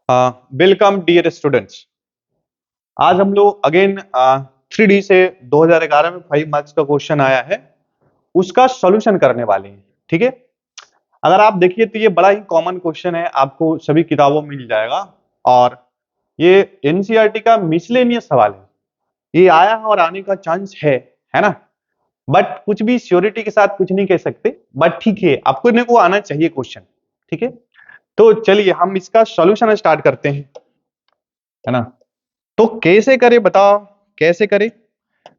Welcome dear students. आज हम लोग अगेन 3D से 2011 में 5 मार्क्स का क्वेश्चन आया है, उसका सॉल्यूशन करने वाले हैं। ठीक है, अगर आप देखिए तो ये बड़ा ही कॉमन क्वेश्चन है, आपको सभी किताबों में मिल जाएगा और ये एनसीईआरटी का मिसलेनियस सवाल है। ये आया है और आने का चांस है ना। बट कुछ भी श्योरिटी के साथ कुछ नहीं कह सकते, बट ठीक है, आपको इन्हें को आना चाहिए क्वेश्चन। ठीक है, तो चलिए हम इसका सॉल्यूशन स्टार्ट करते हैं, है ना। तो कैसे करें बताओ, कैसे करें?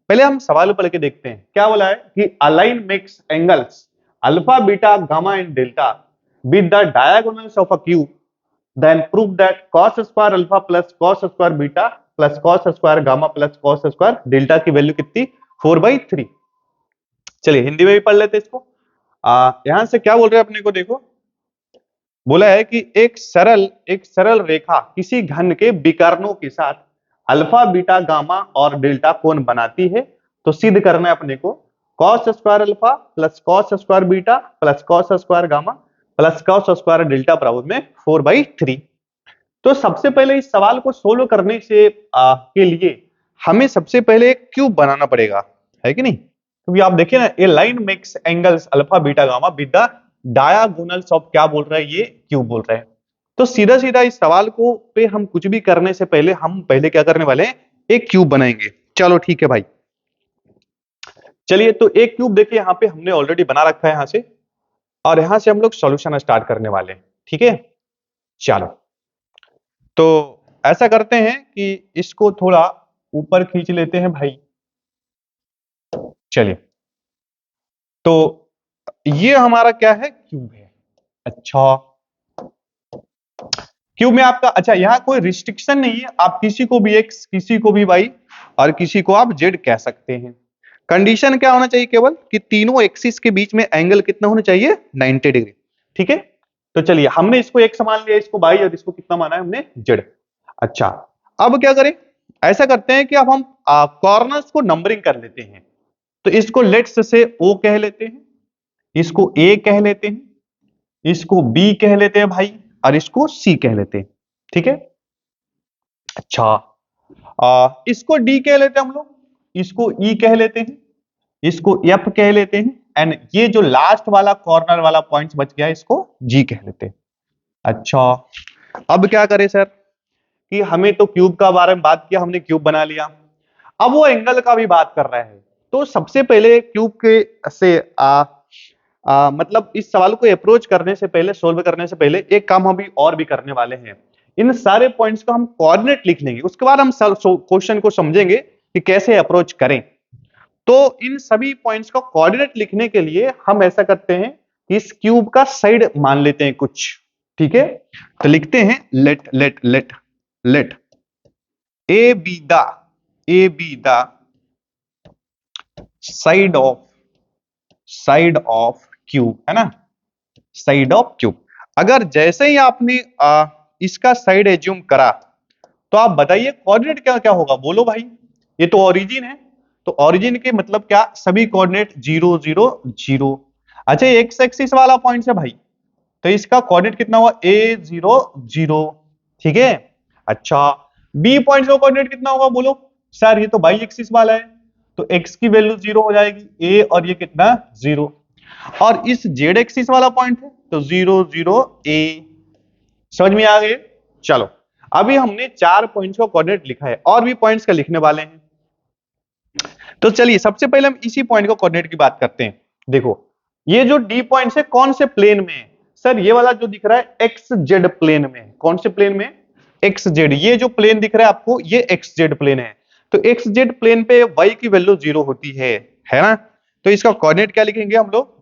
पहले हम सवाल पढ़ के देखते हैं। क्या बोला है कि a line makes angles alpha beta gamma and delta with the diagonals of a cube, then prove that cos square alpha plus cos square beta plus cos square gamma plus cos square delta की value कितनी? 4/3। चलिए हिंदी में भी पढ़ लेते इसको। यहां से क्या बोल रहे हैं अपने को, देखो बोला है कि एक सरल रेखा किसी घन के विकर्णों के साथ अल्फा बीटा गामा और डेल्टा कोण बनाती है। तो सिद्ध करना है अपने को cos square alpha plus cos square beta plus cos square gamma plus cos square delta बराबर में 4/3। तो सबसे पहले इस सवाल को सोल्व करने से के लिए हमें सबसे पहले एक क्यूब बनाना पड़ेगा, है कि नहीं? क्योंकि आप देखिए ना, a line makes angles alpha beta gamma with the diagonals of, क्या बोल रहा है ये? क्यूब बोल रहा है। तो सीधा सीधा इस सवाल को पे हम कुछ भी करने से पहले हम पहले क्या करने वाले हैं? एक क्यूब बनाएंगे। चलो ठीक है भाई, चलिए तो एक क्यूब देखिए यहाँ पे हमने ऑलरेडी बना रखा है यहाँ से, और यहां से हम लोग सॉल्यूशन स्टार्ट करने वाले हैं। ठीक है, चलो तो ऐसा करते हैं कि इसको थोड़ा ऊपर खींच लेते हैं भाई। चलिए, तो ये हमारा क्या है? क्यूब है। अच्छा, क्यूब में आपका, अच्छा यहाँ कोई रिस्ट्रिक्शन नहीं है, आप किसी को भी एक्स, किसी को भी वाई और किसी को आप जेड कह सकते हैं। कंडीशन क्या होना चाहिए? केवल कि तीनों एक्सिस के बीच में एंगल कितना होना चाहिए? 90 डिग्री। ठीक है, तो चलिए हमने इसको एक्स मान लिया, इसको वाई, और इसको कितना माना है हमने? जेड। अच्छा, अब क्या करें? ऐसा करते हैं कि अब हम कॉर्नर्स को नंबरिंग कर लेते हैं। तो इसको लेट्स से ओ कह लेते हैं, इसको ए कह लेते हैं, इसको बी कह लेते हैं भाई, और इसको सी कह लेते हैं। ठीक है, अच्छा इसको डी कह लेते हैं हम लोग, इसको ई कह लेते हैं, इसको एफ कह लेते हैं, एंड ये जो लास्ट वाला कॉर्नर वाला पॉइंट बच गया इसको जी कह लेते हैं। अच्छा, अब क्या करें सर कि हमें तो क्यूब का बारे में बात किया, हमने क्यूब बना लिया, अब वो एंगल का भी बात कर रहा है। तो सबसे पहले क्यूब के से मतलब इस सवाल को अप्रोच करने से पहले, सोल्व करने से पहले एक काम हम भी और भी करने वाले हैं। इन सारे पॉइंट्स को हम कोऑर्डिनेट लिख लेंगे, उसके बाद हम क्वेश्चन को समझेंगे कि कैसे अप्रोच करें। तो इन सभी पॉइंट्स का कोऑर्डिनेट लिखने के लिए हम ऐसा करते हैं, इस क्यूब का साइड मान लेते हैं कुछ। ठीक है, तो लिखते हैं let let let let a be the side of cube, है ना, साइड ऑफ क्यूब। अगर जैसे ही आपने इसका साइड एज्यूम करा, तो आप बताइए कोऑर्डिनेट क्या क्या होगा? बोलो भाई। ये तो ओरिजिन है, तो ओरिजिन के मतलब क्या? सभी कोऑर्डिनेट 0 0 0। अच्छा, एक्स एक्सिस वाला पॉइंट है भाई, तो इसका कोऑर्डिनेट कितना हुआ? a0 0। ठीक है, अच्छा बी पॉइंट का कोऑर्डिनेट कितना होगा? बोलो सर, ये तो बाई एक्सिस वाला है, तो x की वैल्यू 0 हो जाएगी, a और ये कितना? 0। और इस जेड एक्सिस वाला पॉइंट है, तो 0 0 a। समझ में आ गए? चलो, अभी हमने 4 पॉइंट्स का कोऑर्डिनेट लिखा है, और भी पॉइंट्स का लिखने वाले हैं। तो चलिए सबसे पहले हम इसी पॉइंट का कोऑर्डिनेट की बात करते हैं। देखो, ये जो डी पॉइंट है कौन से प्लेन में है? सर ये वाला जो दिख रहा है एक्स जेड प्लेन में। कौन से प्लेन में? X Z. ये जो प्लेन दिख रहा है आपको, ये एक्स जेड प्लेन है। तो एक्स जेड प्लेन पे y की वैल्यू 0 होती है ना। तो इसका कोऑर्डिनेट क्या लिखेंगे हम लोग?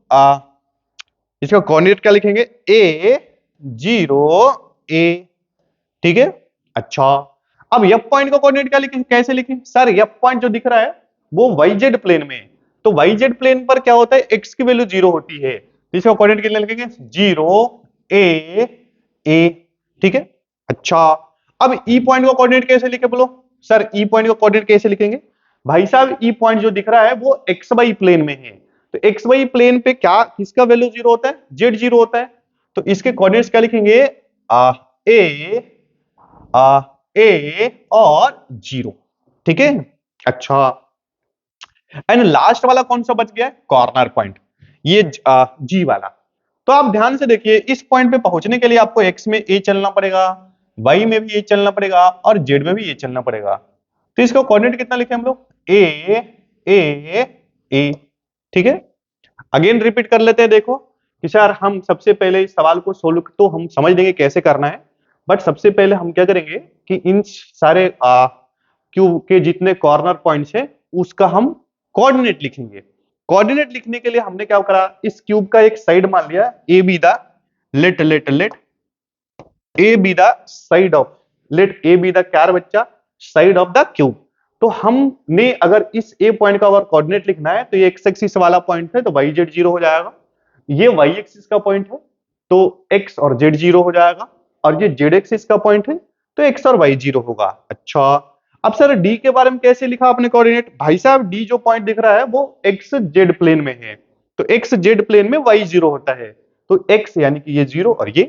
इसका कोऑर्डिनेट क्या लिखेंगे? a0 a। ठीक है, अच्छा अब एफ पॉइंट का कोऑर्डिनेट क्या लिखें? कैसे लिखें? सर एफ पॉइंट जो दिख रहा है वो वाईजेड प्लेन में है, तो वाईजेड प्लेन पर क्या होता है? एक्स की वैल्यू 0 होती है, तो इसका कोऑर्डिनेट कितना लिखेंगे? 0 a। ठीक है, अच्छा अब ई पॉइंट का कोऑर्डिनेट कैसे लिखे? बोलो सर, ई पॉइंट का कोऑर्डिनेट कैसे लिखेंगे? भाई साहब, ई पॉइंट जो दिख रहा है वो एक्स वाई प्लेन में है, तो एक्स वाई प्लेन पे क्या किसका वैल्यू 0 होता है? जेड 0 होता है, तो इसके कोऑर्डिनेट्स क्या लिखेंगे? ए ए और 0, ठीक है। अच्छा, एंड लास्ट वाला कौन सा बच गया है? कॉर्नर पॉइंट, ये जी वाला। तो आप ध्यान से देखिए, इस पॉइंट पे पहुंचने के लिए आपको एक्स में ए चलना पड़ेगा, वाई में भी ए चलना पड़ेगा और जेड में भी ए चलना पड़ेगा। तो इसका कोऑर्डिनेट कितना लिखे हम लोग? ए ए ए, ठीक है। अगेन रिपीट कर लेते हैं। देखो कि सर हम सबसे पहले इस सवाल को सोल्व तो हम समझ लेंगे कैसे करना है, बट सबसे पहले हम क्या करेंगे कि इन सारे क्यूब के जितने कॉर्नर पॉइंट्स है उसका हम कोऑर्डिनेट लिखेंगे। कोऑर्डिनेट लिखने के लिए हमने क्या करा, इस क्यूब का एक साइड मान लिया a be the let let let a be the side of, let a be the क्या बच्चा? Side of the cube. तो हमने अगर इस ए पॉइंट का अगर कोऑर्डिनेट लिखना है तो ये एक्स एक्सिस वाला पॉइंट है तो वाई जेड 0 हो जाएगा, ये वाई एक्सिस का पॉइंट है तो एक्स और जेड 0 हो जाएगा, और ये जेड एक्सिस का पॉइंट है तो एक्स और वाई 0 होगा। अच्छा, अब सर डी के बारे में कैसे लिखा आपने कोऑर्डिनेट? भाई साहब डी जो पॉइंट दिख रहा है वो एक्स जेड प्लेन में है, तो एक्स जेड प्लेन में वाई 0 होता है, तो एक्स यानी कि ये 0 और ये।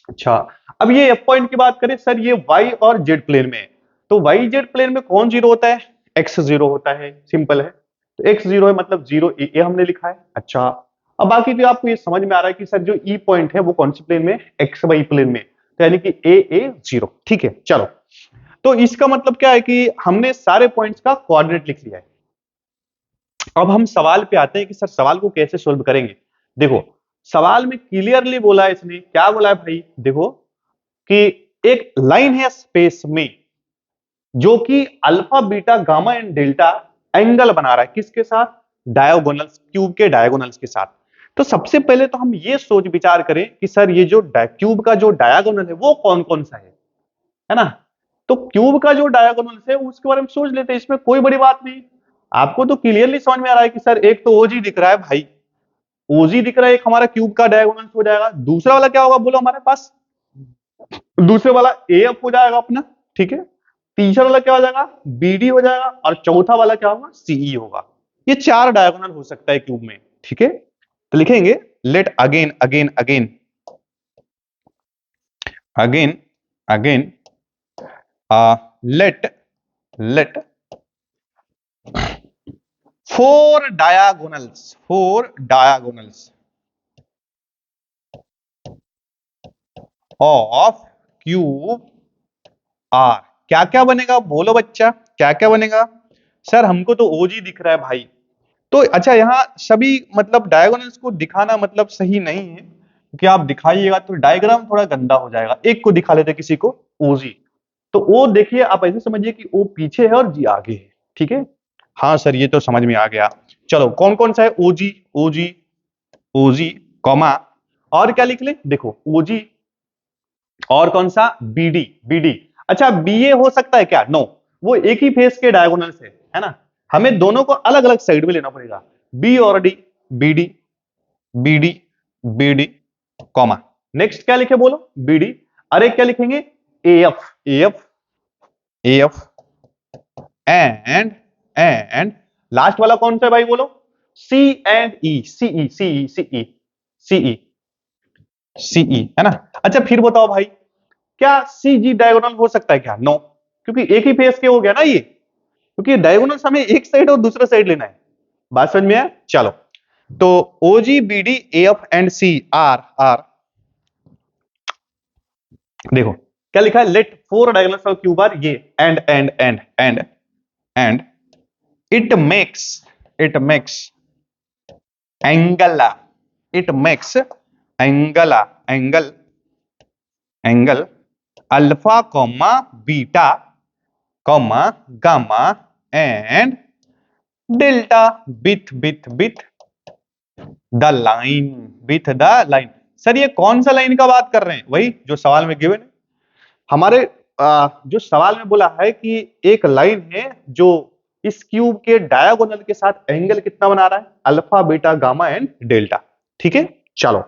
अच्छा, अब ये एफ पॉइंट की बात करें, सर ये वाई और जेड प्लेन में है, तो वाई जेड प्लेन में कौन 0 होता है? एक्स 0 होता है, सिंपल है। तो एक्स 0 है मतलब 0 ए हमने लिखा है। अच्छा, अब बाकी तो आपको ये समझ में आ रहा है कि सर जो ई पॉइंट है वो कौन से प्लेन में? एक्स वाई प्लेन में, तो यानी कि ए 0, ठीक है। चलो, तो इसका मतलब क्या है कि हमने सारे पॉइंट्स का कोऑर्डिनेट लिख लिया है। अब हम सवाल पे आते हैं कि सर सवाल को कैसे सोल्व करेंगे। देखो सवाल में क्लियरली बोला है, इसने क्या बोला है भाई? देखो कि एक लाइन है स्पेस में जो कि alpha beta gamma and delta angle बना रहा है, किसके साथ? डायगोनल्स, क्यूब के डायगोनल्स के साथ। तो सबसे पहले तो हम ये सोच विचार करें कि सर ये जो क्यूब का जो डायगोनल है वो कौन कौन सा है ना? तो क्यूब का जो डायगोनल है उसके बारे में सोच लेते हैं, इसमें कोई बड़ी बात नहीं। आपको तो क्लियरली समझ में आ रहा है कि सर एक तो ओजी दिख रहा है भाई, ओजी दिख रहा है, एक हमारा क्यूब का डायगोनल हो जाएगा। दूसरा वाला क्या होगा बोलो हमारे पास? दूसरे वाला एफ हो जाएगा अपना, ठीक है। तीसरा वाला क्या हो जाएगा? बीडी हो जाएगा, और चौथा वाला क्या होगा? सीई होगा। ये 4 डायगोनल हो सकता है क्यूब में, ठीक है। तो लिखेंगे let again again again again again let four diagonals of cube are, क्या क्या बनेगा बोलो बच्चा, क्या क्या बनेगा? सर हमको तो ओजी दिख रहा है भाई, तो अच्छा यहाँ सभी मतलब डायगोनल्स को दिखाना मतलब सही नहीं है, क्योंकि आप दिखाइएगा तो डायग्राम थोड़ा गंदा हो जाएगा। एक को दिखा लेते किसी को, ओजी। तो ओ देखिए आप ऐसे समझिए कि ओ पीछे है और जी आगे है, ठीक है। हाँ सर ये तो समझ में आ गया। चलो कौन कौन सा है? ओजी ओजी ओजी कॉमा, और क्या लिख ले? देखो ओजी और कौन सा? BD BD. अच्छा बीए हो सकता है क्या? नो, वो एक ही फेस के डायगोनल से है ना, हमें दोनों को अलग अलग साइड में लेना पड़ेगा। बी और D, B D B D B D comma, next क्या लिखे बोलो? बीडी। अरे क्या लिखेंगे? A F A F A F and last वाला कौन सा है भाई बोलो? C and E, C E C E C E C E C E, है ना। अच्छा फिर बताओ भाई, क्या सी जी डायगोनल हो सकता है क्या? नो, क्योंकि एक ही फेस के हो गया ना ये, क्योंकि डायगोनल हमें एक साइड और दूसरा साइड लेना है। बात समझ में है? चलो, तो O G B D F and C are देखो क्या लिखा है? Let four diagonals of cube are, ये and it makes angle, it makes angle alpha comma beta comma gamma and delta with the line. Sir ये कौन सा लाइन का बात कर रहे हैं? वही जो सवाल में गिवन है हमारे, जो सवाल में बोला है कि एक लाइन है जो इस क्यूब के डायगोनल के साथ एंगल कितना बना रहा है? Alpha beta gamma and delta, ठीक है। चलो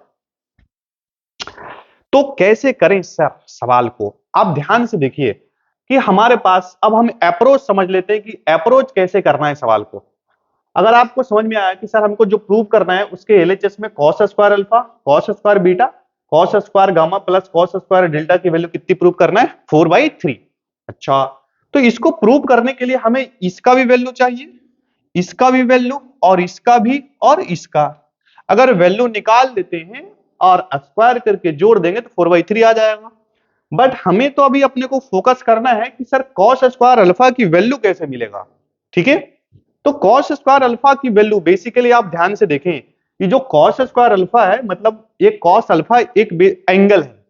तो कैसे करें सर सवाल को? आप ध्यान से देखिए कि हमारे पास, अब हम अप्रोच समझ लेते हैं कि अप्रोच कैसे करना है सवाल को। अगर आपको समझ में आया कि सर हमको जो प्रूव करना है उसके एलएचएस में cos square alpha cos square beta cos square gamma plus cos square delta की वैल्यू कितनी प्रूव करना है? 4/3। अच्छा, तो इसको प्रूव करने के लिए हमें इसका भी वैल्यू चाहिए, इसका भी वैल्यू, और इसका भी, और इसका। अगर वैल्यू निकाल लेते हैं और स्क्वायर करके जोड़ देंगे तो 4/3 आ जाएगा। बट हमें तो अभी अपने को फोकस करना है कि सर कॉस स्क्वायर अल्फा की वैल्यू कैसे मिलेगा। ठीक है, तो कॉस स्क्वायर अल्फा की वैल्यू बेसिकली आप ध्यान से देखें, ये जो कॉस स्क्वायर अल्फा है मतलब ये कॉस अल्फा एक एंगल है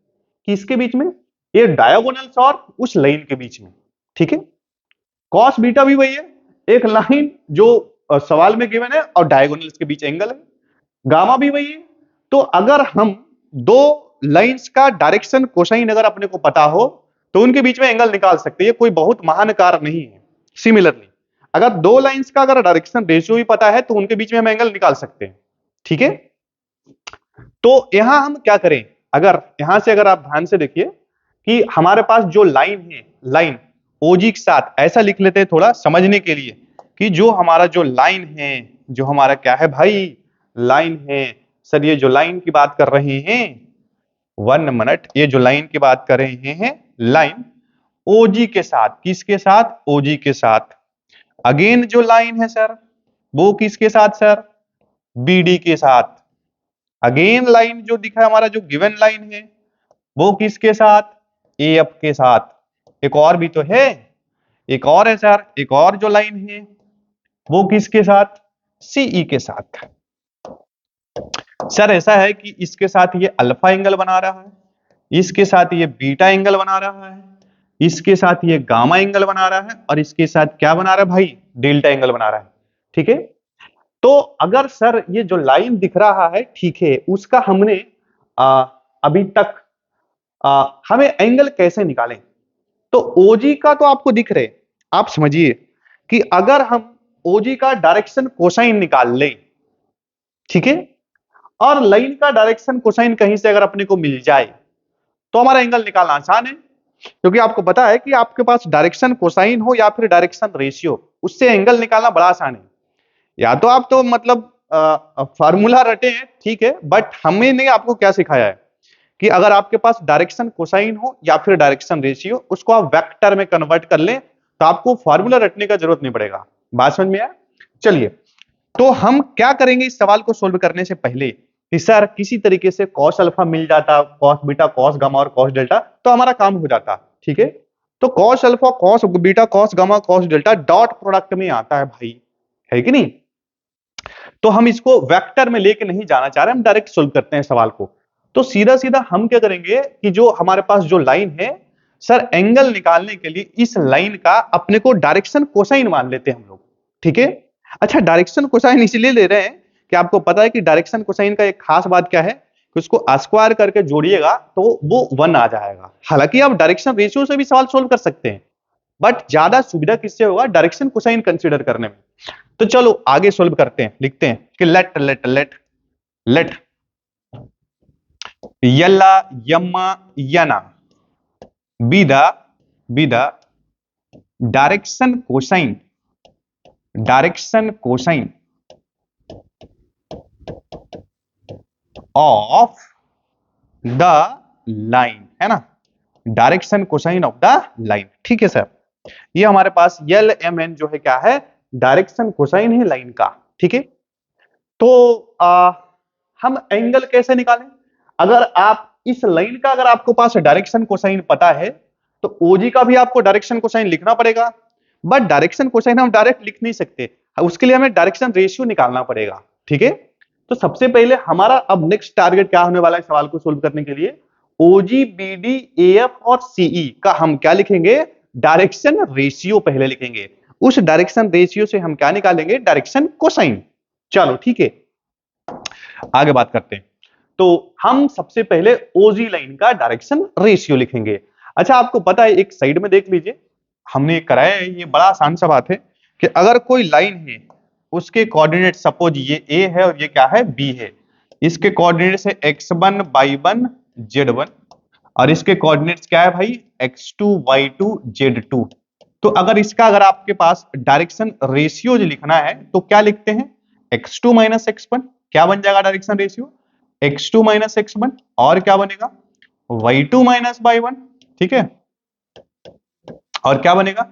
कि इसके बीच में, ये डायगोनल्स और उस लाइन के बीच में। ठीक है, कॉस बीटा भी वही है, एक लाइन जो सवाल में गिवन है और डायगोनल्स के बीच एंगल है। गामा भी वही है। तो अगर हम दो लाइंस का डायरेक्शन कोसाइन अगर अपने को पता हो तो उनके बीच में एंगल निकाल सकते हैं, कोई बहुत महान कार्य नहीं है। सिमिलरली अगर दो लाइंस का अगर डायरेक्शन रेशियो भी पता है तो उनके बीच में हम एंगल निकाल सकते हैं। ठीक है, तो यहां हम क्या करें, अगर यहां से अगर आप ध्यान से देखिए कि हमारे पास जो लाइन है, लाइन ओजी के साथ ऐसा लिख लेते हैं थोड़ा समझने के लिए कि जो हमारा जो लाइन है, जो हमारा क्या है भाई, लाइन है। सर ये जो लाइन की बात कर रहे हैं, 1 मिनट, ये जो लाइन की बात कर रहे हैं, लाइन ओजी के साथ, किसके साथ? ओजी के साथ। अगेन जो लाइन है सर वो किसके साथ सर? बीडी के साथ। अगेन लाइन जो दिखा है हमारा जो गिवन लाइन है वो किसके साथ? एएफ के साथ। एक और भी तो है, एक और है सर, एक और जो लाइन है वो किसके साथ? सीई के साथ। सर ऐसा है कि इसके साथ ये अल्फा एंगल बना रहा है, इसके साथ ये बीटा एंगल बना रहा है, इसके साथ ये गामा एंगल बना रहा है, और इसके साथ क्या बना रहा है भाई? डेल्टा एंगल बना रहा है। ठीक है, तो अगर सर ये जो लाइन दिख रहा है, ठीक है, उसका हमने अभी तक हमें एंगल कैसे निकालें? तो ओजी का तो आपको दिख रहे, आप समझिए कि अगर हम ओजी का डायरेक्शन कोसाइन निकाल लें, ठीक है, और लाइन का डायरेक्शन कोसाइन कहीं से अगर अपने को मिल जाए तो हमारा एंगल निकालना आसान है, क्योंकि आपको पता है कि आपके पास डायरेक्शन कोसाइन हो या फिर डायरेक्शन रेशियो, उससे एंगल निकालना बड़ा आसान है। या तो आप तो मतलब फार्मूला रटे हैं, ठीक है, बट हमने ने आपको क्या सिखाया है कि अगर आपके पास डायरेक्शन कोसाइन हो या फिर डायरेक्शन रेशियो, उसको आप वेक्टर में कन्वर्ट कर लें तो आपको फार्मूला रटने का जरूरत नहीं पड़ेगा। बात समझ में आया? चलिए, तो हम क्या करेंगे इस सवाल को सोल्व करने से पहले कि सर किसी तरीके से कॉस अल्फा मिल जाता, कॉस बीटा कॉस गामा और कॉस डेल्टा, तो हमारा काम हो जाता। ठीक है, तो cos alpha cos beta cos gamma cos delta dot product में आता है भाई, है कि नहीं? तो हम इसको वेक्टर में लेके नहीं जाना चाह रहे, हम डायरेक्ट सोल्व करते हैं सवाल को। तो सीधा सीधा हम क्या करेंगे कि जो हमारे पास जो लाइन है सर, एंगल निकालने के लिए इस लाइन का अपने को डायरेक्शन कोसाइन मान लेते हैं हम लोग। ठीक है, अच्छा डायरेक्शन कोसाइन इसलिए ले रहे हैं कि आपको पता है कि डायरेक्शन कोसाइन का एक खास बात क्या है कि उसको स्क्वायर करके जोड़िएगा तो वो 1 आ जाएगा। हालांकि आप डायरेक्शन रेशियो से भी सवाल सोल्व कर सकते हैं, बट ज्यादा सुविधा किससे होगा? डायरेक्शन कोसाइन कंसीडर करने में। तो चलो आगे सोल्व करते हैं, लिखते हैं कि लेट लेट लेट लेट यल्ला यम्मा यना be the direction cosine of the line, है ना, direction cosine of the line. ठीक है सर, ये हमारे पास यल एम एन जो है क्या है? डायरेक्शन कोसाइन है लाइन का। ठीक है, तो हम एंगल कैसे निकालें? अगर आप इस लाइन का अगर आपको पास डायरेक्शन कोसाइन पता है तो ओजी का भी आपको डायरेक्शन कोसाइन लिखना पड़ेगा, बट डायरेक्शन कोसाइन हम डायरेक्ट लिख नहीं सकते, उसके लिए हमें डायरेक्शन रेशियो निकालना पड़ेगा। ठीक है, तो सबसे पहले हमारा अब नेक्स्ट टारगेट क्या होने वाला है सवाल को सोल्व करने के लिए? ओजी बीडी एएफ और सीई का हम क्या लिखेंगे? डायरेक्शन रेशियो पहले लिखेंगे। उस डायरेक्शन रेशियो से हम क्या निकालेंगे? Direction cosine. चलो ठीक है, आगे बात करते हैं। तो हम सबसे पहले ओजी लाइन का डायरेक्शन रेशियो लिखेंगे। अच्छा आपको पता है, एक साइड में देख लीजिए, हमने कराया है, ये बड़ा आसान सा बात है कि अगर कोई लाइन है उसके कोऑर्डिनेट सपोज ये ए है और ये क्या है? बी है, इसके कोऑर्डिनेट्स है x1 y1 z1 और इसके कोऑर्डिनेट्स क्या है भाई? x2 y2 z2। तो अगर आपके पास डायरेक्शन रेशियो लिखना है तो क्या लिखते हैं? x2 - x1 क्या बन जाएगा direction ratio? x2 minus x1 और क्या बनेगा y2 माइनस y1, ठीक है, और क्या बनेगा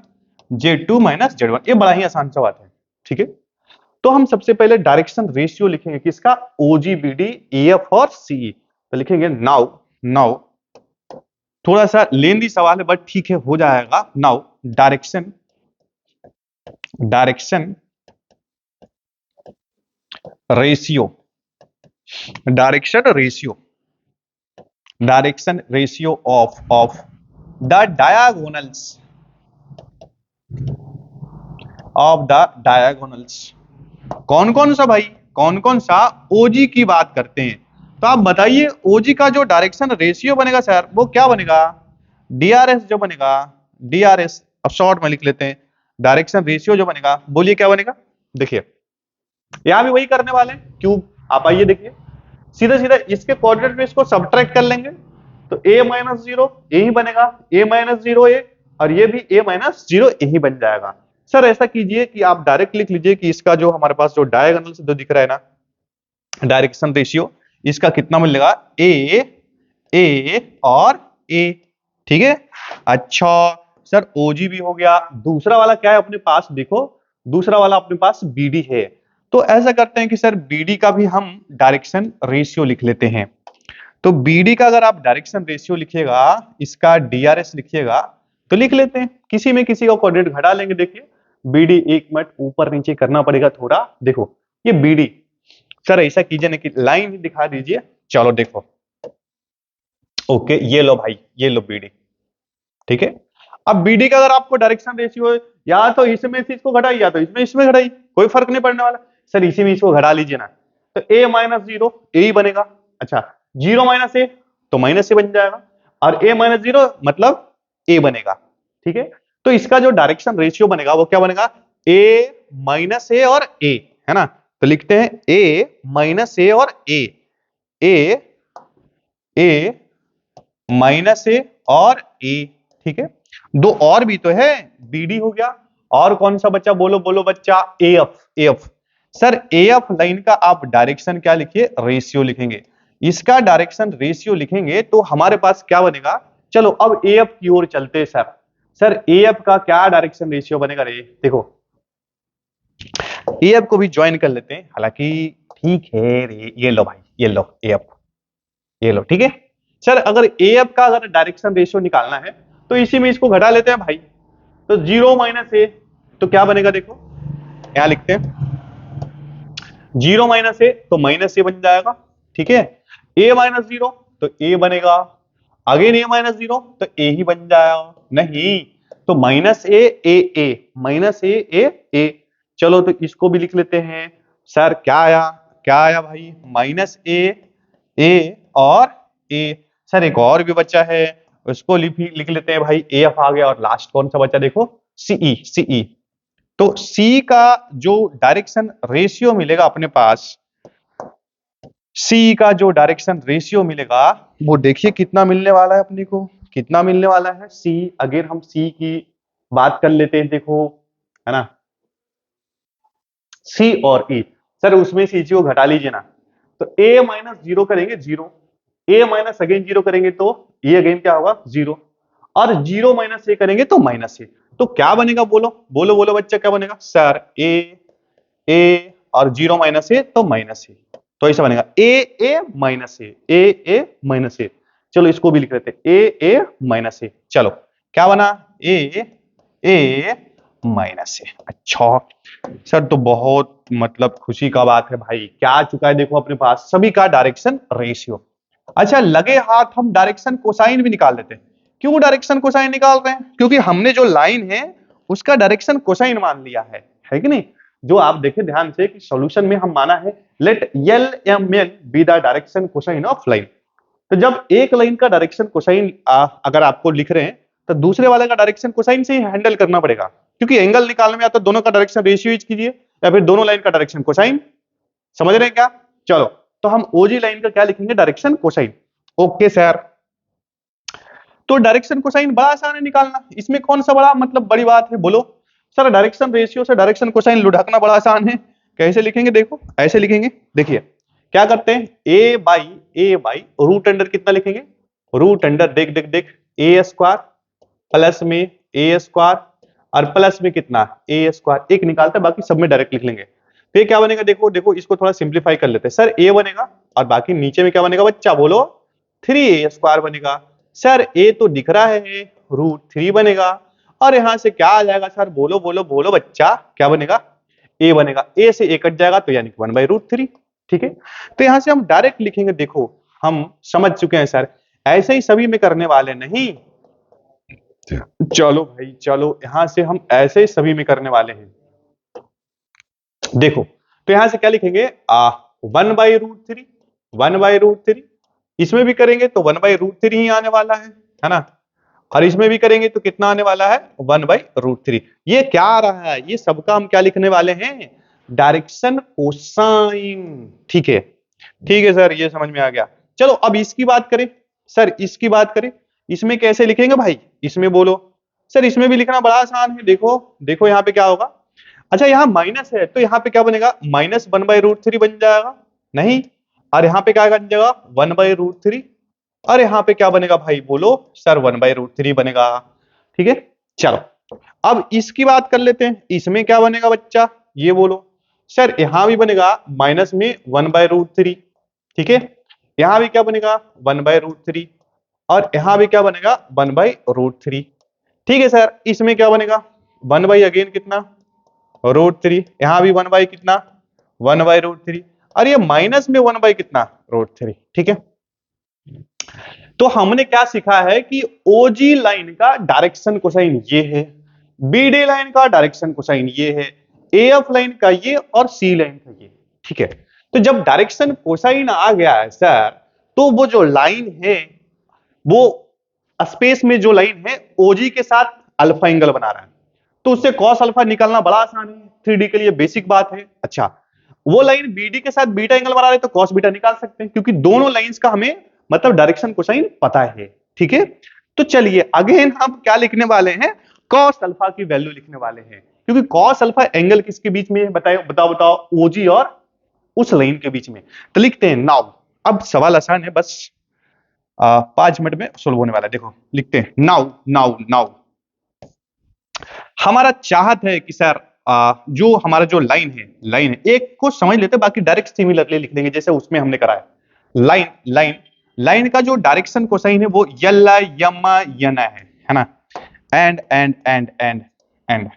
z2 माइनस z1। ये बड़ा ही आसान सा बात है, ठीक है। तो हम सबसे पहले डायरेक्शन रेशियो लिखेंगे किसका, OGBD EF और CE। तो लिखेंगे नाउ, नाउ थोड़ा सा लेंदी सवाल है बट ठीक है हो जाएगा। Now direction, direction ratio, direction ratio, direction ratio of the diagonals, of the diagonals. कौन कौन सा भाई, कौन कौन सा ओजी की बात करते हैं। तो आप बताइए ओजी का जो डायरेक्शन रेशियो बनेगा सर वो क्या बनेगा, डीआरएस जो बनेगा, डीआरएस, अब शॉर्ट में लिख लेते हैं, डायरेक्शन रेशियो जो बनेगा, बोलिए क्या बनेगा। देखिए यहां भी वही करने वाले हैं, क्यों, आप आइए देखिए सीधा सीधा इसके कोऑर्डिनेट में इसको सब्ट्रैक्ट कर लेंगे तो a माइनस जीरो ए ही बनेगा, a माइनस जीरो ए, और ये भी a माइनस जीरो ए ही बन जाएगा। सर ऐसा कीजिए कि आप डायरेक्ट लिख लीजिए कि इसका जो हमारे पास जो डायगोनल से जो दिख रहा है ना डायरेक्शन रेशियो, इसका कितना मिलेगा ए और ए, ठीक है। अच्छा सर ओजी भी हो गया, दूसरा वाला क्या है अपने पास, देखो दूसरा वाला अपने पास बीडी है। तो ऐसा करते हैं कि सर बीडी का भी हम डायरेक्शन रेशियो लिख लेते हैं। तो बीडी का अगर आप डायरेक्शन रेशियो लिखिएगा, इसका डीआरएस लिखिएगा, तो लिख लेते हैं किसी में किसी का कोऑर्डिनेट घटा लेंगे। देखिए बीडी, एक मिनट ऊपर नीचे करना पड़ेगा थोड़ा, देखो ये बीडी, सर ऐसा कीजिए ना कि लाइन ही दिखा दीजिए, चलो देखो, ओके ये लो भाई, ये लो बीडी, ठीक है। अब बीडी का अगर आपको डायरेक्शन रेशियो या तो इसमें से इसको घटाई या तो इसमें घटाई, कोई फर्क नहीं पड़ने वाला। सर इसी में इसको घटा लीजिए ना, तो ए माइनस जीरो ए ही बनेगा। अच्छा जीरो माइनस ए तो माइनस ए बन जाएगा, और ए माइनस जीरो मतलब ए बनेगा, ठीक है। तो इसका जो डायरेक्शन रेशियो बनेगा वो क्या बनेगा, ए माइनस ए और ए, है ना। तो लिखते हैं ए माइनस ए और ए माइनस ए और ए, ठीक है। दो और भी तो है, बीडी हो गया, और कौन सा बच्चा, बोलो बोलो बच्चा, एएफ। सर एएफ लाइन का आप डायरेक्शन क्या लिखिए, रेशियो लिखेंगे। इसका डायरेक्शन रेशियो लिखेंगे तो हमारे पास क्या बनेगा, चलो अब एएफ की ओर चलते हैं सर। सर एएफ का क्या डायरेक्शन रेशियो बनेगा रे, देखो एएफ को भी ज्वाइन कर लेते हैं, हालांकि ठीक है रे, ये लो भाई, ये लो एएफ, ये लो, ठीक है। सर अगर एएफ का अगर डायरेक्शन रेशियो निकालना है तो इसी में इसको घटा लेते हैं भाई, तो जीरो माइनस ए तो क्या बनेगा, देखो यहां लिखते हैं जीरो माइनस ए तो माइनस ए बन जाएगा, ठीक है। ए माइनस जीरो तो ए बनेगा, अगेन ए माइनस जीरो तो ए ही बन जाएगा, नहीं तो माइनस ए माइनस ए, चलो तो इसको भी लिख लेते हैं। सर क्या आया भाई, माइनस ए और ए। सर एक और भी बच्चा है उसको लिख लेते हैं भाई, एफ आ गया, और लास्ट कौन सा बच्चा देखो, सीई। तो सी का जो डायरेक्शन रेशियो मिलेगा अपने पास, सी का जो डायरेक्शन रेशियो मिलेगा वो देखिए कितना मिलने वाला है अपने को, कितना मिलने वाला है सी। अगर हम सी की बात कर लेते हैं, देखो है ना, सी और ई, सर उसमें से को घटा लीजिए ना, तो ए माइनस जीरो करेंगे जीरो, ए माइनस अगेन जीरो करेंगे तो ये अगेन क्या होगा जीरो, और जीरो माइनस ए करेंगे तो माइनस ए। तो क्या बनेगा, बोलो बोलो बोलो बच्चा, क्या बनेगा सर, ए और जीरो माइनस ए तो माइनस ए, तो ऐसा बनेगा ए माइनस ए माइनस ए। चलो इसको भी लिख लेते हैं ए माइनस ए, चलो क्या बना, ए माइनस ए। अच्छा सर तो बहुत मतलब खुशी का बात है भाई, क्या आ चुका है देखो अपने पास सभी का डायरेक्शन रेशियो। अच्छा लगे हाथ हम डायरेक्शन कोसाइन भी निकाल लेते हैं। क्यों डायरेक्शन कोसाइन निकाल रहे हैं, क्योंकि हमने जो लाइन है उसका डायरेक्शन कोसाइन मान लिया है कि नहीं। जो आप देखें ध्यान से कि सॉल्यूशन में हम माना है let l m n be the direction cosine of line. तो जब एक लाइन का डायरेक्शन कोसाइन अगर आपको लिख रहे हैं तो दूसरे वाले का डायरेक्शन कोसाइन से ही हैंडल करना पड़ेगा, क्योंकि एंगल निकालने में आता दोनों का डायरेक्शन रेशियो यूज कीजिए या फिर दोनों लाइन का डायरेक्शन कोसाइन, समझ रहे हैं क्या। चलो तो हम ओजी लाइन का क्या लिखेंगे, डायरेक्शन कोसाइन। ओके सर, तो डायरेक्शन कोसाइन बड़ा आसान है निकालना, इसमें कौन सा बड़ा मतलब बड़ी बात है, बोलो। सर डायरेक्शन रेशियो से डायरेक्शन कोसाइन लुढ़कना बड़ा आसान है। कैसे लिखेंगे, देखो ऐसे लिखेंगे, देखिए क्या करते हैं, A by A by root under कितना लिखेंगे, रूट अंडर देख देख देख ए स्क्वायर प्लस में ए स्क्वायर और प्लस में कितना ए स्क्वायर, एक निकालते बाकी सब में डायरेक्ट लिख लेंगे। तो ये क्या बनेगा, देखो देखो इसको थोड़ा सिंप्लीफाई कर लेते हैं सर, ए बनेगा और बाकी नीचे में क्या बनेगा बच्चा बोलो, 3a स्क्वायर बनेगा। सर ए तो दिख रहा है √3 बनेगा और यहां से क्या आ जाएगा सर, बोलो बोलो बोलो बच्चा, क्या बनेगा, ए बनेगा, ए से ए कट जाएगा तो यानी 1/√3। ठीक है, तो यहां से हम डायरेक्ट लिखेंगे, देखो हम समझ चुके हैं सर, ऐसे ही सभी में करने वाले नहीं, चलो भाई चलो यहां से हम ऐसे ही सभी में करने वाले हैं। देखो तो यहां से क्या लिखेंगे 1/√3, 1/√3, इसमें भी करेंगे तो 1/√3 ही आने वाला है ना, और इसमें भी करेंगे तो कितना आने वाला है 1/√3। ये क्या आ रहा है, ये सबका हम क्या लिखने वाले हैं, डायरेक्शन कोसाइन। ठीक है सर, ये समझ में आ गया। चलो अब इसकी बात करें सर, इसकी बात करें, इसमें कैसे लिखेंगे भाई, इसमें बोलो सर, इसमें भी लिखना बड़ा आसान है। देखो देखो यहाँ पे क्या होगा, अच्छा यहाँ माइनस है तो यहाँ पे क्या बनेगा, -1/√3 बन जाएगा, नहीं, और यहाँ पे क्या बन जाएगा 1/√3, और यहाँ पे क्या बनेगा भाई बोलो सर 1/√3 बनेगा। ठीक है, चलो अब इसकी बात कर लेते हैं, इसमें क्या बनेगा बच्चा, ये बोलो सर, यहां भी बनेगा माइनस में 1/√3। ठीक है, यहां भी क्या बनेगा 1/√3 और यहां भी क्या बनेगा 1/√3। ठीक है सर, इसमें क्या बनेगा 1 अगेन कितना √3, यहां भी 1 कितना 1/√3, और ये माइनस में 1 कितना √3। ठीक है, तो हमने क्या सीखा है कि ओजी लाइन का डायरेक्शन कोसाइन ये है, बीडी लाइन का डायरेक्शन कोसाइन ये है, एएफ लाइन का ये और सी लाइन का ये। ठीक है, तो जब डायरेक्शन कोसाइन आ गया है सर, तो वो जो लाइन है वो स्पेस में जो लाइन है ओजी के साथ अल्फा एंगल बना रहा है, तो उससे कॉस अल्फा निकालना बड़ा आसान है, 3D के लिए बेसिक बात है। अच्छा, वो लाइन बीडी के साथ बीटा एंगल बना रहे तो कॉस बीटा निकाल सकते हैं, क्योंकि दोनों लाइंस का हमें मतलब डायरेक्शन कोसाइन पता है। ठीक है, तो चलिए अगेन हम क्या लिखने वाले हैं, कॉस अल्फा की वैल्यू लिखने वाले हैं, क्योंकि कॉस अल्फा एंगल किसके बीच में है, बताओ बताओ बताओ, ओजी और उस लाइन के बीच में। तो लिखते हैं नाउ, अब सवाल आसान है, बस 5 मिनट में सोल्व होने वाला है। देखो लिखते हैं नाउ नाउ नाउ, हमारा चाहत है कि सर जो हमारा जो लाइन है एक को समझ लेते, बाकी डायरेक्ट सिमिलरली लिख देंगे जैसे उसमें हमने करा है। लाइन का जो डायरेक्शन कोसाइन है वो यल यम यन है ना, एंड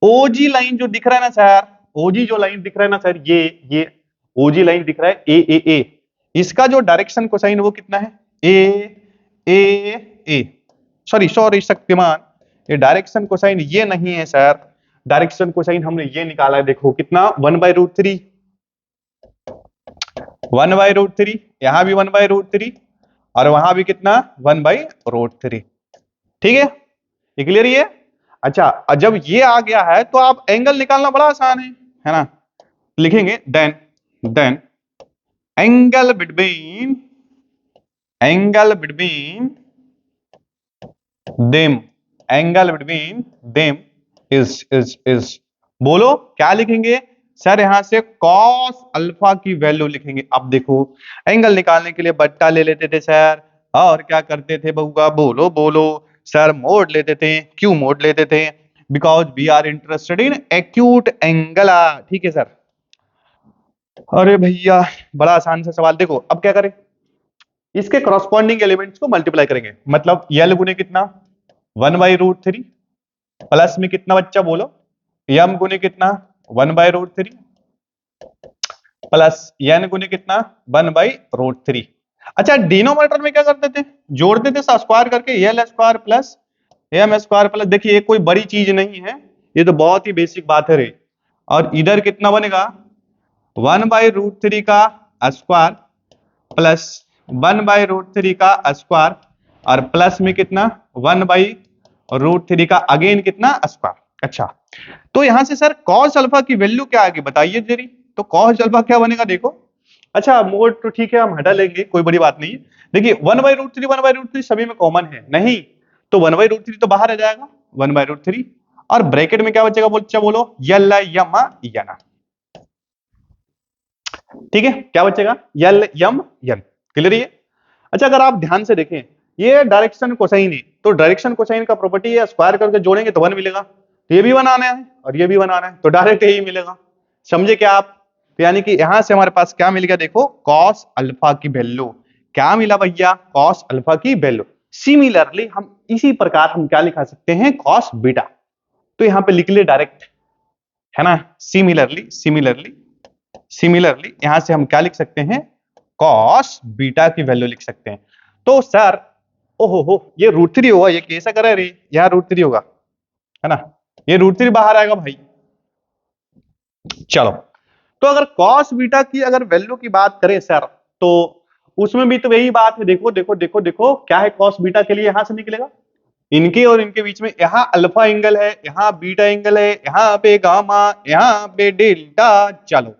ओजी लाइन जो दिख रहा है ना सर, ओजी जो लाइन दिख रहा है ना सर, ये ओजी लाइन दिख रहा है ए, इसका जो डायरेक्शन कोसाइन वो कितना है ए, सॉरी शक्तिमान, ये डायरेक्शन कोसाइन ये नहीं है सर, डायरेक्शन कोसाइन हमने ये निकाला है, देखो कितना 1/√3, 1/√3, यहां भी 1/√3 और वहां भी कितना 1/√3। ठीक है, ये क्लियर है। अच्छा, जब ये आ गया है तो आप एंगल निकालना बड़ा आसान है ना, लिखेंगे then angle between them is बोलो क्या लिखेंगे सर, यहां से कॉस अल्फा की वैल्यू लिखेंगे। अब देखो एंगल निकालने के लिए बट्टा ले लेते थे सर, और क्या करते थे बउआ, बोलो बोलो सर, मोड लेते थे। क्यों मोड लेते थे, because we are interested in acute angle. ठीक है सर, अरे भैया बड़ा आसान सा सवाल। देखो अब क्या करें, इसके करस्पॉन्डिंग एलिमेंट्स को मल्टीप्लाई करेंगे, मतलब यल गुने कितना 1/√3 प्लस में कितना बच्चा बोलो, यम गुने कितना 1/√3 प्लस एन गुने कितना 1/√3। अच्छा, डिनोमिनेटर में क्या करते थे, जोड़ते थे स्क्वायर करके, l square plus m square plus, देखिए कोई बड़ी चीज नहीं है, ये तो बहुत ही बेसिक बात है रे। और इधर कितना बनेगा 1/√3 का स्क्वायर प्लस 1/√3 का स्क्वायर और प्लस में कितना 1/√3 का अगेन कितना स्क्वायर। अच्छा, तो यहां से सर कॉस अल्फा की वैल्यू क्या आगे बताइए जरी, तो कॉस अल्फा क्या बनेगा देखो। अच्छा, मोड तो ठीक है हम हटा लेंगे, कोई बड़ी बात नहीं है। देखिए 1/√3 सभी में कॉमन है नहीं, तो 1/√3 तो बाहर आ जाएगा 1/√3, और ब्रैकेट में क्या बचेगा बोलो यल यम यन। ठीक है, क्या बचेगा यल यम यन। क्लियर है? अच्छा, अगर आप ध्यान से देखें, ये डायरेक्शन कोसाइन है, तो डायरेक्शन कोसाइन का प्रॉपर्टी है स्क्वायर करके जोड़ेंगे तो 1 मिलेगा, तो ये भी 1 आना है और ये भी 1 आना है, तो डायरेक्ट यही मिलेगा। समझे क्या आप? तो यानी कि यहां से हमारे पास क्या मिल गया, देखो कॉस अल्फा की वैल्यू क्या मिला भैया, कॉस अल्फा की वैल्यू। सिमिलरली हम इसी प्रकार हम क्या लिखा सकते हैं, कॉस बीटा, तो यहां पे लिख ले डायरेक्ट, है ना। सिमिलरली सिमिलरली सिमिलरली यहां से हम क्या लिख सकते हैं, कॉस बीटा की वैल्यू लिख सकते हैं। तो सर ओहो हो, ये √3 होगा, ये कैसा करा रे, यहाँ √3 होगा, है ना, ये √3 बाहर आएगा भाई। चलो, तो अगर कॉस बीटा की अगर वैल्यू की बात करें सर, तो उसमें भी तो यही बात है, देखो देखो देखो देखो क्या है, कॉस बीटा के लिए यहां से निकलेगा, इनके और इनके बीच में यहाँ अल्फा एंगल है, यहाँ बीटा एंगल है, यहाँ पे गामा, यहाँ पे डेल्टा। चलो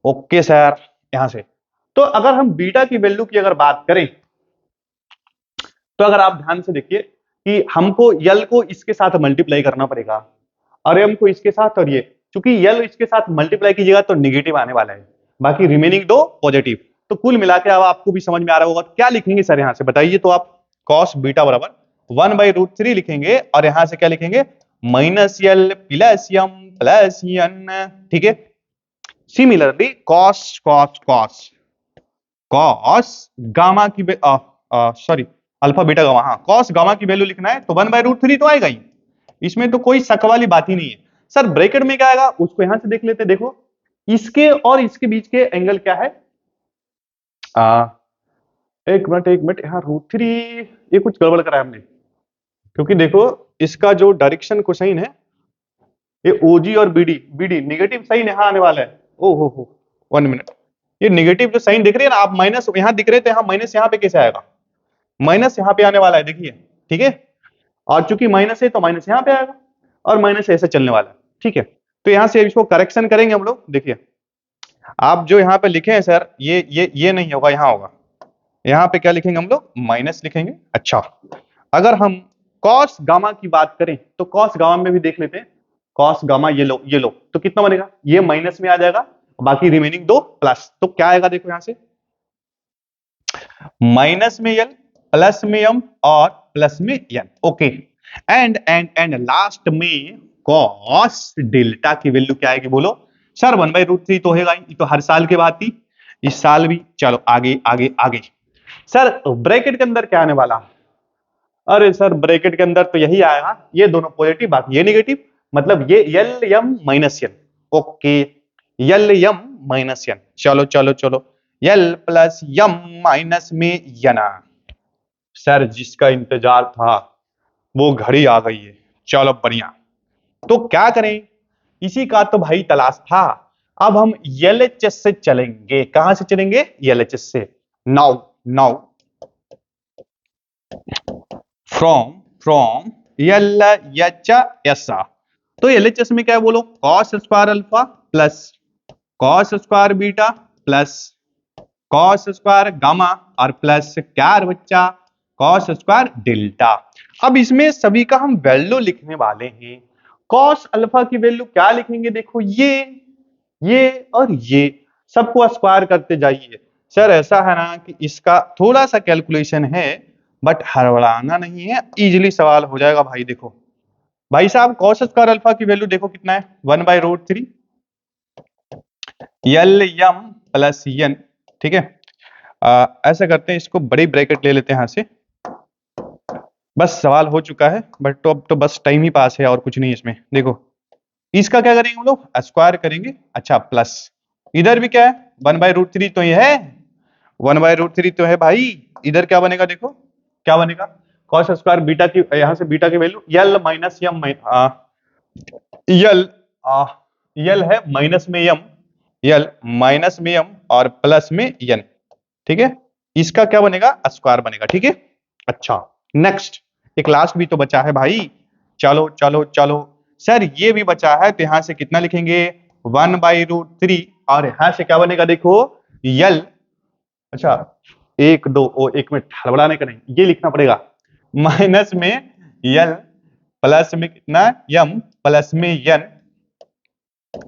ओके सर, यहां से तो अगर हम बीटा की वैल्यू की अगर बात करें, तो अगर आप ध्यान से देखिए कि हमको यल को इसके साथ मल्टीप्लाई करना पड़ेगा और एम को इसके साथ, और ये चूंकि यल इसके साथ मल्टीप्लाई कीजिएगा तो निगेटिव आने वाला है, बाकी रिमेनिंग दो पॉजिटिव। तो कुल मिला के अब आपको भी समझ में आ रहा होगा क्या लिखेंगे सर यहां से, बताइए। तो आप कॉस बीटा बराबर 1/√3 लिखेंगे और यहां से क्या लिखेंगे, -l plus m plus n, ठीक है। Similarly cos cos cos cos gamma की सॉरी अल्फा बीटा गामा, हाँ कॉस गामा की वैल्यू लिखना है तो 1/√3 तो आएगा ही, इसमें तो कोई शक वाली बात ही नहीं है। सर ब्रैकेट में क्या आएगा उसको यहां से देख लेते हैं, देखो इसके और इसके बीच के एंगल क्या है, एक मिनट यहाँ √3, ये कुछ गड़बड़ करा है हमने, क्योंकि देखो इसका जो डायरेक्शन कोसाइन है ये ओजी और बीडी, बीडी निगेटिव साइन यहाँ आने वाला है। ओ हो 1 मिनट, ये निगेटिव जो साइन दिख रही है ना आप, माइनस यहाँ दिख रहे थे, यहाँ माइनस यहाँ पे कैसे आएगा, माइनस यहाँ पे आने वाला है, देखिए ठीक है। और चूंकि माइनस है तो माइनस यहाँ पे आएगा और माइनस ऐसे चलने वाला है, ठीक है। तो यहाँ से इसको करेक्शन करेंगे हम लोग, देखिए आप जो यहाँ पे लिखे हैं सर, ये नहीं होगा, यहाँ होगा, यहाँ पे क्या लिखेंगे हम लोग, माइनस लिखेंगे। अच्छा, अगर हम कॉस गामा की बात करें तो कॉस गामा में भी देख लेते हैं, कॉस गामा ये लो तो कितना बनेगा, ये माइनस में आ जाएगा, बाकी रिमेनिंग दो प्लस, तो क्या आएगा देखो यहां से, माइनस में यल प्लस में एम और प्लस में एन, ओके। एंड लास्ट में कॉस डेल्टा की वैल्यू क्या आएगी बोलो सर, 1/√3 तो होगा ही, तो हर साल के बाद थी, इस साल भी। चलो आगे आगे आगे, सर ब्रैकेट के अंदर क्या आने वाला, अरे सर ब्रैकेट के अंदर तो यही आएगा, ये दोनों पॉजिटिव बाकी ये निगेटिव, मतलब ये यल एम माइनस एन, ओके यल एम माइनस एन, चलो चलो चलो यल प्लस एम माइनस में एन। सर जिसका इंतजार था वो घड़ी आ गई है, चलो बढ़िया। तो क्या करें, इसी का तो भाई तलाश था। अब हम एलएचएस से चलेंगे, कहां से चलेंगे, एलएचएस से। नाउ नाउ फ्रॉम एलएचएस, तो एलएचएस में क्या है बोलो, cos square alpha plus cos square beta plus cos square gamma और प्लस क्या बच्चा, कॉस स्क्वायर डेल्टा। अब इसमें सभी का हम वैल्यू लिखने वाले हैं। कॉस अल्फा की वैल्यू क्या लिखेंगे, देखो ये और ये सबको स्क्वायर करते जाइए। सर ऐसा है ना कि इसका थोड़ा सा कैलकुलेशन है, बट हड़बड़ाना नहीं है, इजीली सवाल हो जाएगा भाई। देखो भाई साहब कॉस स्क्वायर अल्फा की वैल्यू देखो कितना है, 1/√3 यल एम प्लस एन, ठीक है। ऐसा करते हैं, इसको बड़ी ब्रैकेट ले लेते हैं यहां से, बस सवाल हो चुका है, बट तो अब तो बस टाइम ही पास है और कुछ नहीं इसमें। देखो इसका क्या करेंगे हम लोग, स्क्वायर करेंगे, अच्छा प्लस इधर भी क्या है 1/√3 तो ये है, 1/√3 तो है भाई, इधर क्या बनेगा देखो क्या बनेगा, कॉस स्क्वायर बीटा की, यहां से बीटा की वैल्यू यल माइनस एम, यल यल है माइनस में एम, यल माइनस में एम और प्लस में एन, ठीक है। इसका क्या बनेगा, स्क्वायर बनेगा, ठीक है। अच्छा नेक्स्ट एक लास्ट भी तो बचा है भाई, चलो चलो चलो सर ये भी बचा है, तो यहां से कितना लिखेंगे 1/√3 और यहां से क्या बनेगा देखो यल, अच्छा 1 मिनट हड़बड़ाने का नहीं, ये लिखना पड़ेगा माइनस में यल प्लस में कितना एम प्लस में एन,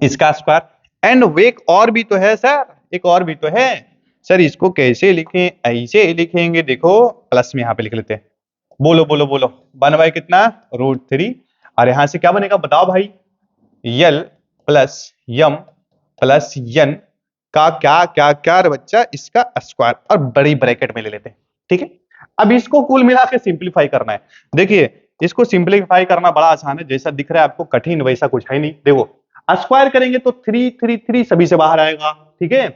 इसका स्क्वायर। एंड एक और भी तो है सर, एक और भी तो है, सर इसको कैसे लिखें? ऐसे लिखेंगे, देखो प्लस में यहाँ पे लिख लेते हैं। बोलो बोलो बोलो, 1 बाई कितना? √3। और यहां से क्या बनेगा बताओ भाई? यल प्लस यम प्लस यन का क्या क्या क्या रे बच्चा? इसका स्क्वायर, और बड़ी ब्रैकेट में ले लेते हैं। ठीक है, अब इसको कुल मिला के सिंप्लीफाई करना है। देखिए इसको सिंप्लीफाई करना बड़ा आसान है, जैसा दिख रहा है आपको कठिन वैसा कुछ है नहीं। देखो स्क्वायर करेंगे तो 3 सभी से बाहर आएगा। ठीक है,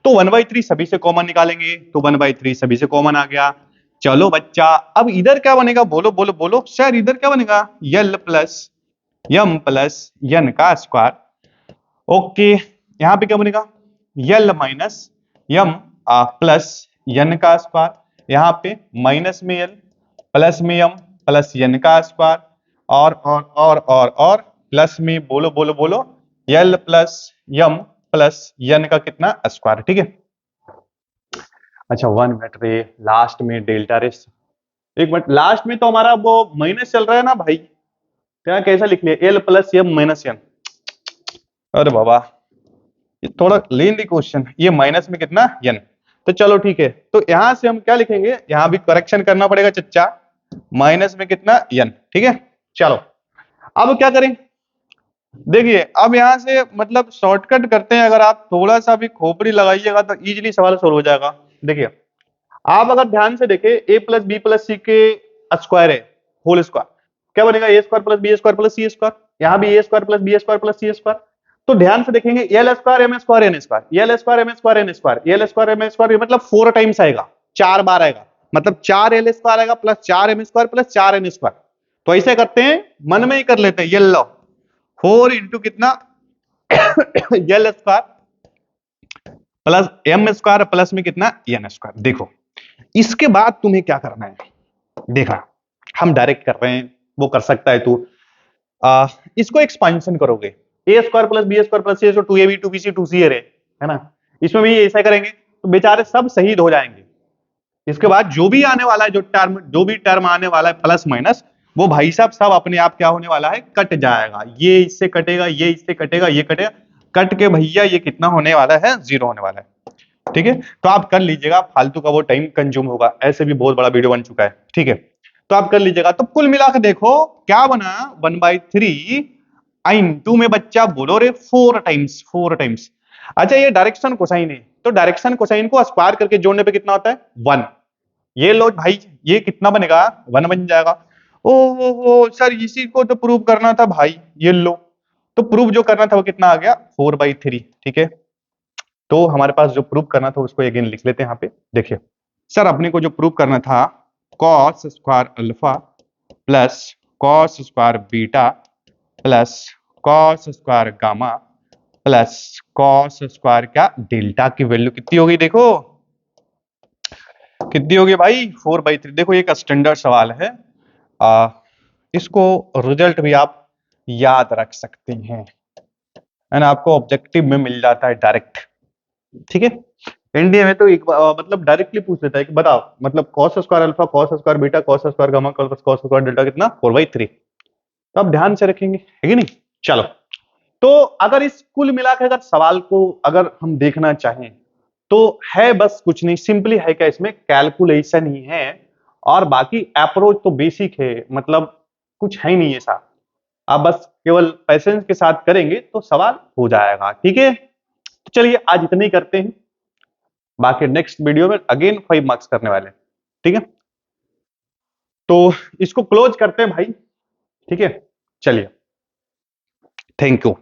तो 1/3 सभी से कॉमन निकालेंगे, तो 1/3 सभी से कॉमन आ गया। चलो बच्चा, अब इधर क्या बनेगा? बोलो बोलो बोलो सर, इधर क्या बनेगा? यल प्लस यम प्लस यन का स्क्वायर। ओके, यहां पे क्या बनेगा? यल माइनस यम प्लस यन का स्क्वायर। यहां पे माइनस में यल प्लस में यम प्लस यन का स्क्वायर, और प्लस में बोलो बोलो बोलो यल प्लस यम प्लस यन का कितना? स्क्वायर। ठीक है, अच्छा 1 मिनट रे, लास्ट में डेल्टा रेस, 1 मिनट, लास्ट में तो हमारा वो माइनस चल रहा है ना भाई, क्या कैसा लिख लिया? L plus m minus n. अरे बाबा, ये थोड़ा लेंदी क्वेश्चन, ये माइनस में कितना? एन। तो चलो ठीक है, तो यहां से हम क्या लिखेंगे? यहां भी करेक्शन करना पड़ेगा चच्चा, माइनस में कितना? एन। ठीक है, चलो अब क्या करें? देखिए अब यहां से मतलब शॉर्टकट करते हैं, अगर आप थोड़ा सा भी खोपड़ी लगाइएगा तो इजीली सवाल सोल्व हो जाएगा। देखिए आप अगर ध्यान से देखें, A plus B plus C के स्क्वायर है, होल स्क्वायर, क्या बनेगा? A square plus B square plus C square. यहां भी A square plus B square plus C square. तो ध्यान से देखेंगे, L square M square N square, L square M square N square, L square M square, मतलब 4 times आएगा, 4 बार आएगा, मतलब 4 एल स्क्वायर आएगा plus 4 M square plus 4 n square. तो ऐसे करते हैं, मन में ही कर लेते हैं, ये लो 4 इंटू कितना? L square plus m square plus में कितना? N square. देखो इसके बाद तुम्हें क्या करना है, देखा हम डायरेक्ट कर रहे हैं, वो कर सकता है तू। इसको एक्सपांशन करोगे, A square plus B square plus C, 2ab 2bc 2ca है ना, इसमें भी ऐसा करेंगे तो बेचारे सब शहीद हो जाएंगे। इसके बाद जो भी आने वाला है, जो भी टर्म आने वाला है प्लस माइनस, वो भाई साहब सब अपने आप क्या होने वाला है? कट जाएगा। ये इससे कटेगा, ये इससे कटेगा, ये कटेगा, कट के भैया ये कितना होने वाला है? 0 होने वाला है। ठीक है, तो आप कर लीजिएगा, फालतू का वो टाइम कंज्यूम होगा, ऐसे भी बहुत बड़ा वीडियो बन चुका है। ठीक है, तो आप कर लीजिएगा। तो कुल मिलाकर देखो क्या बना? 1/3 इंटू में बच्चा बोलो रे 4 टाइम्स। अच्छा ये डायरेक्शन कोसाइन है, तो डायरेक्शन कोसाइन को स्क्वायर करके जोड़ने पे कितना होता है? 1। ये लो भाई, ये कितना बनेगा? 1 बन जाएगा। ओ सर इसी को तो प्रूव करना था भाई, ये लो, तो प्रूव जो करना था वो कितना आ गया? 4/3। ठीक है, तो हमारे पास जो प्रूव करना था उसको अगेन लिख लेते हैं यहाँ पे। देखिए सर, अपने को जो प्रूव करना था, cos square alpha plus cos square beta plus cos square gamma plus cos square क्या? डेल्टा की वैल्यू कितनी होगी? देखो कितनी होगी भाई? 4/3। देखो एक स्टैंडर्ड सवाल है, इसको रिजल्ट भी आप याद रख सकते हैं, है ना, आपको ऑब्जेक्टिव में मिल जाता है डायरेक्ट। ठीक है, एनडीए में तो एक मतलब डायरेक्टली पूछ लेता है कि बताओ मतलब cos square alpha cos square beta cos square gamma cos square delta कितना? 4/3। तो आप ध्यान से रखेंगे, है कि नहीं? चलो, तो अगर इस कुल मिलाकर अगर सवाल को अगर हम देखना चाहें तो है बस कुछ नहीं, सिंपली है क्या? इसमें कैलकुलेशन ही है, और बाकी अप्रोच तो बेसिक है, मतलब कुछ है नहीं ऐसा। आप बस केवल पेशेंस के साथ करेंगे तो सवाल हो जाएगा। ठीक है, तो चलिए आज इतना ही करते हैं, बाकी नेक्स्ट वीडियो में अगेन 5 मार्क्स करने वाले हैं। ठीक है, तो इसको क्लोज करते हैं भाई। ठीक है, चलिए, थैंक यू।